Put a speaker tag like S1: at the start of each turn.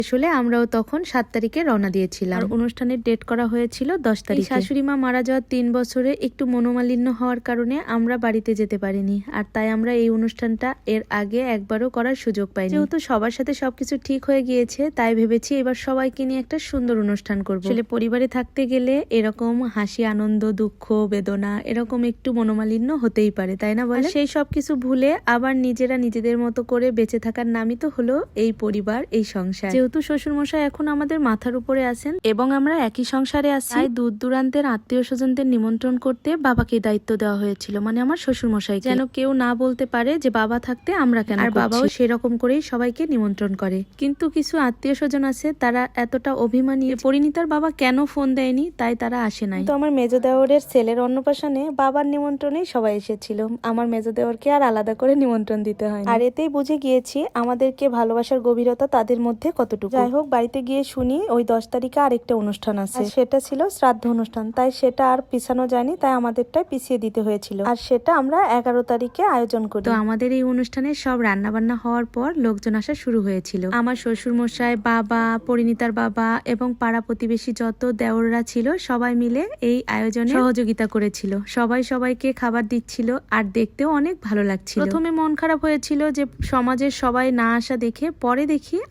S1: আসলে আমরাও তখন 7 তারিখে রওনা দিয়েছিলাম। আর অনুষ্ঠানের ডেট করা হয়েছিল 10 তারিখে। শাশুড়ি মা মারা যাওয়ার 3 বছরে একটু মনোমালিন্য হওয়ার কারণে আমরা বাড়িতে যেতে পারিনি, আর তাই আমরা এই অনুষ্ঠানটা এর আগে একবারও করার সুযোগ পাইনি। যেহেতু সবার সাথে সবকিছু ঠিক হয়ে গিয়েছে, তাই ভেবেছি এবার সবাইকে নিয়ে একটা সুন্দর অনুষ্ঠান করব। আসলে পরিবারে থাকতে গেলে এরকম হাসি, আনন্দ, দুঃখ, বেদনা এরকম একটু মনোমালিন্য হতেই পারে, তাই না বলে? সেই সব কিছু ভুলে আবার নিজেরা নিজেদের মতো করে বেঁচে থাকার নামই তো হলো এই পরিবার, এই সংসার। যেহেতু শ্বশুর মশাই এখন আমাদের মাথার উপরে আছেন এবং আমরা একই সংসারে আছি, তাই দূর দূরান্তের আত্মীয় স্বজনদের নিমন্ত্রণ করতে বাবাকে দায়িত্ব দেওয়া হয়েছিল, মানে আমার শ্বশুর মশাই, যেন কেউ না বলতে পারে যে বাবা থাকতে আমরা কেন। আর বাবাও সেরকম করেই সবাইকে নিমন্ত্রণ করে। কিন্তু কিছু আত্মীয় স্বজন আছে তারা এতটা অভিমানী, পরিণীতার বাবা কেন ফোন দেয়নি তাই তারা আসে নাই। তো আমার মেজ দেওরের ছেলের অন্নপ্রাশনে বাবার নিমন্ত্রণেই সবাই এসেছিল, আমার মেজ দেওরকে আর আলাদা করে নিমন্ত্রণ দিতে হয়। আর এতেই বুঝে গিয়েছি আমাদেরকে ভালোবাসার গভীরতা তাদের মধ্যে কতটুকু। যাই হোক, বাড়িতে গিয়ে শুনি ওই 10 তারিখে আরেকটা অনুষ্ঠান আছে, সেটা ছিল শ্রাদ্ধ অনুষ্ঠান, তাই সেটা আর পিছানো যায়নি, তাই আমাদেরটাই পিছিয়ে দিতে হয়েছিল। আর সেটা আমরা 11 তারিখে আয়োজন করি। তো আমাদের এই অনুষ্ঠানে সব রান্না বান্না হওয়ার পর লোকজন আসা শুরু হয়েছিল। আমার শ্বশুর মশাই, বাবা, পরিণীতার বাবা এবং পাড়া প্রতিবেশী যত দেওররা ছিল সবাই মিলে এই আয়োজনে সহযোগিতা করেছিল। সবাই সবাইকে খাবার দিচ্ছিল আর দেখতেও অনেক ভালো লাগছিল। প্রথমে মন খারাপ হয়েছিল যে সমাজের সবাই না আসা দেখে, পরে দেখি